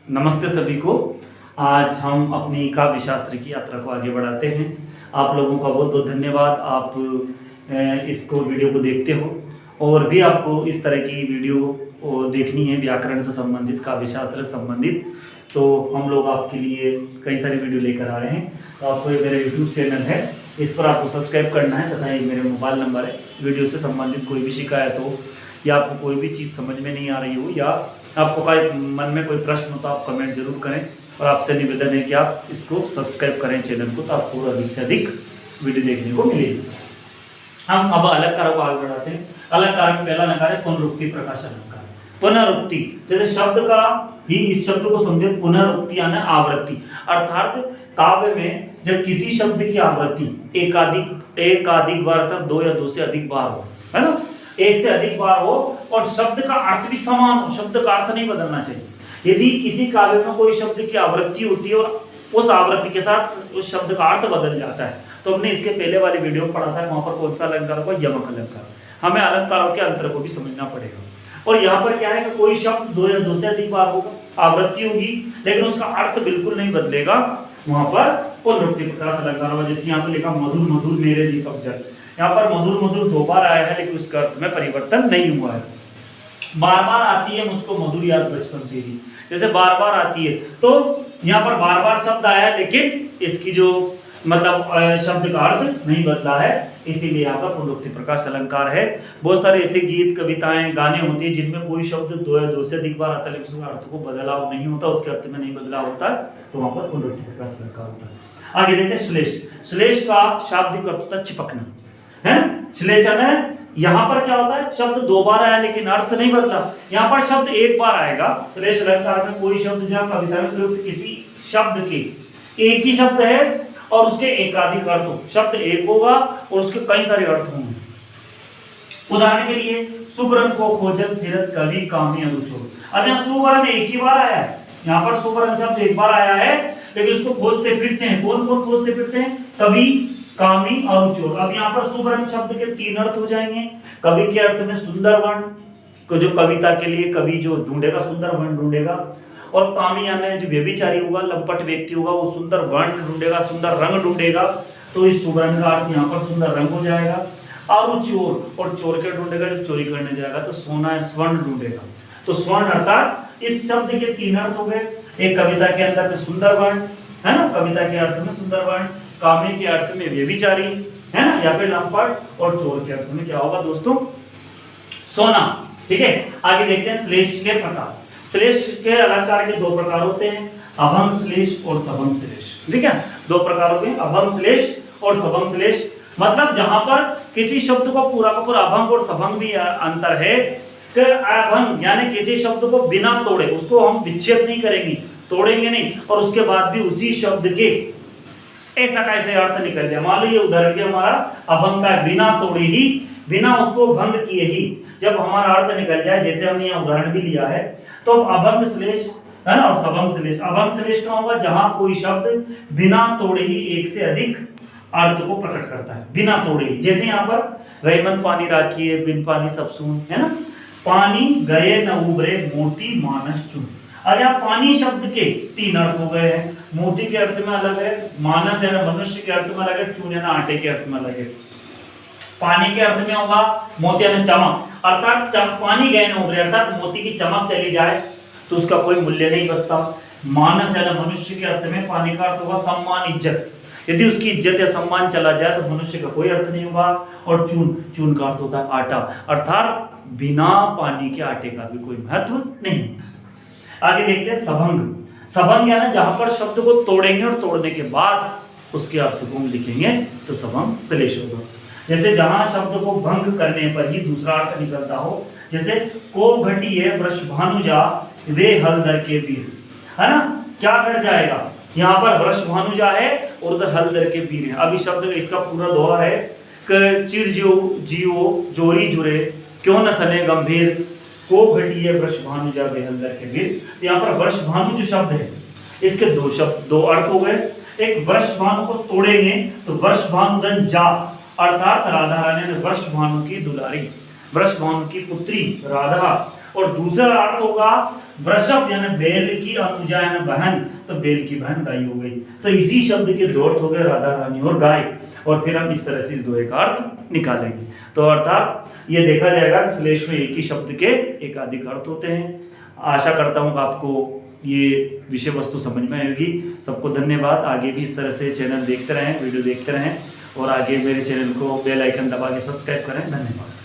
नमस्ते सभी को। आज हम अपनी काव्य शास्त्र की यात्रा को आगे बढ़ाते हैं। आप लोगों का बहुत बहुत धन्यवाद। आप इसको वीडियो को देखते हो और भी आपको इस तरह की वीडियो देखनी है व्याकरण से संबंधित, काव्य शास्त्र से संबंधित, तो हम लोग आपके लिए कई सारी वीडियो लेकर आ रहे हैं। तो आपको ये मेरा यूट्यूब चैनल है, इस पर आपको सब्सक्राइब करना है तथा ये मेरे मोबाइल नंबर है। वीडियो से संबंधित कोई भी शिकायत हो या आपको कोई भी चीज़ समझ में नहीं आ रही हो या आपको कोई मन में कोई प्रश्न हो तो आप कमेंट जरूर करें। और आपसे निवेदन है कि आप इसको सब्सक्राइब करें चैनल को, तो आपको अधिक से अधिक वीडियो देखने को मिलेगी। हम अब अलंकारों को आगे बढ़ाते हैं। अलंकार में पहला अलंकार है पुनरुक्ति प्रकाश अलंकार। पुनरुक्ति जैसे शब्द का ही, इस शब्द को समझे पुनरुक्ति यानी आवृत्ति, अर्थात काव्य में जब किसी शब्द की आवृत्ति एकाधिक बार अर्थात दो या दो से अधिक बार हो, है ना, एक से अधिक बार हो और शब्द का अर्थ भी समान हो, शब्द का अर्थ नहीं बदलना चाहिए। यदि किसी काव्य में कोई शब्द की आवृत्ति होती है और उस आवृत्ति के साथ उस शब्द का अर्थ बदल जाता है, तो हमने इसके पहले वाले वीडियो में पढ़ा था, वहां पर कौन सा अलंकार होगा, यमक अलंकार। हमें अलंकारों के अंतर को भी समझना पड़ेगा। और यहाँ पर क्या है कि कोई शब्द दो या दो से अधिक बार होगा, आवृत्ति होगी, लेकिन उसका अर्थ बिल्कुल नहीं बदलेगा, वहां पर पुनरुक्ति प्रकाश अलंकार होगा। जैसे यहाँ पे लिखा मधुर मधुर मेरे दीपक जल, यहाँ पर मधुर मधुर दो बार आया है लेकिन उसका अर्थ में परिवर्तन नहीं हुआ है। बार बार आती है मुझको मधुर याद बचपन तेरी, जैसे बार बार आती है, तो यहाँ पर बार बार शब्द आया है लेकिन इसकी जो मतलब शब्द का अर्थ नहीं बदला है, इसीलिए यहाँ पर पुनरुक्ति प्रकाश अलंकार है। बहुत सारे ऐसे गीत, कविताएं, गाने होते हैं जिनमें कोई शब्द दो या दो से अधिक बार आता है लेकिन उसका अर्थ को बदलाव नहीं होता, उसके अर्थ में नहीं बदलाव होता, तो वहां पर पुनरुक्ति प्रकाश अलंकार होता है। आगे देखते हैं श्लेष। श्लेष का शाब्दिक अर्थ होता है चिपकना, है। श्लेषण है, यहाँ पर क्या होता है, शब्द दो बार आया लेकिन अर्थ नहीं बदला, यहाँ पर शब्द एक बार आएगा। श्लेष अलंकार में कोई शब्द जहाँ कविता में प्रयुक्त किसी शब्द के एक ही शब्द है और उसके एकाधिक अर्थ हो, शब्द एक होगा और उसके कई सारे अर्थ होंगे। उदाहरण के लिए सुवर्ण को खोजत फिरत कवि कामी अनुचोर। अब यहाँ सुवर्ण एक ही बार आया है, यहाँ पर सुवर्ण शब्द एक बार आया है लेकिन उसको खोजते फिरते हैं। कौन कौन खोजते फिरते हैं? कवि, कामी और चोर। अब यहाँ पर सुवर्ण शब्द के तीन अर्थ हो जाएंगे। कवि के अर्थ में सुंदर वर्ण को, जो कविता के लिए कवि जो ढूंढेगा सुंदर वर्ण ढूंढेगा, और कामी यानी जो व्यभिचारी होगा, लंपट व्यक्ति होगा, वो सुंदर वर्ण ढूंढेगा, सुंदर रंग ढूंढेगा, तो इस सुवर्ण का अर्थ यहाँ पर सुंदर रंग हो जाएगा। और वो चोर, और चोर के ढूंढेगा जो चोरी करने जाएगा, तो सोना स्वर्ण ढूंढेगा। तो स्वर्ण अर्थात इस शब्द के तीन अर्थ हो गए। एक कविता के अंदर में सुंदर वर्ण, है ना, कविता के अर्थ में सुंदर वर्ण, कामी के अर्थ में व्यभिचारी, है ना, या फिर लंपट, और चोर के अर्थ में क्या होगा दोस्तों, सोना। ठीक है, आगे देखते हैं श्लेष के प्रकार। श्लेष के अलंकार के दो प्रकार होते हैं, अभंग श्लेष और सबंग श्लेष। ठीक है, दो प्रकार होते हैं, अभंग श्लेष और सबंग श्लेष। मतलब जहां पर किसी शब्द को पूरा का पूरा, अभंग और सबंग भी अंतर है कि अभंग यानी किसी शब्द को बिना तोड़े, उसको हम विच्छेद नहीं करेंगे, तोड़ेंगे नहीं, और उसके बाद भी उसी शब्द के ऐसा कैसे अर्थ निकल जाए। मान लो ये उदाहरण के हमारा अभंग का, बिना तोड़े ही, बिना उसको भंग किए ही जब हमारा अर्थ निकल जाए, जैसे हमने यहाँ उदाहरण भी लिया है, तो अभंग श्लेष, है ना, और सबंग श्लेष। अभंग श्लेष क्या होगा, जहां कोई शब्द बिना तोड़े ही एक से अधिक अर्थ को प्रकट करता है, बिना तोड़े ही। जैसे यहाँ पर रहीमन पानी राखिए बिन पानी सब सून, है ना, पानी गए न उबरे मोती मानस चुन। अब यहाँ पानी शब्द के तीन अर्थ हो गए हैं, मोती के अर्थ में अलग है, मानस है ना मनुष्य के अर्थ में अलग है, चून है ना आटे के अर्थ में अलग है। पानी के अर्थ में होगा मोती यानी चमक, अर्थात पानी गए न उबरे अर्थात मोती की चमक चली जाए तो उसका कोई मूल्य नहीं बचता। मानस है ना मनुष्य के अर्थ में पानी का अर्थ होगा सम्मान, इज्जत, यदि उसकी इज्जत या सम्मान चला जाए तो मनुष्य का कोई अर्थ नहीं होगा। और चून, चून का अर्थ होता है आटा, अर्थात बिना पानी के आटे का भी कोई महत्व नहीं। आगे देखते हैं सबंग। सबंग यानी जहां पर शब्द को तोड़ेंगे और तोड़ने के बाद उसके अर्थ को हम लिखेंगे तो सबंग श्लेष होगा। जैसे जहां शब्द को भंग करने पर ही दूसरा अर्थ निकलता हो, जैसे को घटी है वृषभानुजा वे हलदर के वीर, है ना, क्या घट जाएगा, यहाँ पर वृषभानुजा है और उधर हलदर के वीर है। अभी शब्द इसका पूरा दोहा है कि चिर जियो जोरी जुरे क्यों न सने गंभीर, को घटी है वृषभानुजा वे हलदर के वीर। यहाँ पर वृषभानु जो शब्द है, इसके दो अर्थ हो गए। एक वृषभानु को तोड़ेंगे तो वृषभानुधन जा, अर्थात राधा रानी ने वृषभानु की दुलारी, वृषभानु की पुत्री राधा। और दूसरा अर्थ होगा वृषभ यानी बैल की अनुजा यानी बहन, तो बैल की बहन गाय हो गई। तो इसी शब्द के दो अर्थ हो गए, राधा रानी और गाय। और फिर हम इस तरह से इस दोहे का अर्थ निकालेंगे। तो अर्थात ये देखा जाएगा कि श्लेष में एक ही शब्द के एकाधिक अर्थ होते हैं। आशा करता हूँ कि आपको ये विषय वस्तु समझ में आएगी। सबको धन्यवाद। आगे भी इस तरह से चैनल देखते रहें, वीडियो देखते रहें, और आगे मेरे चैनल को बेल आइकन दबा के सब्सक्राइब करें। धन्यवाद।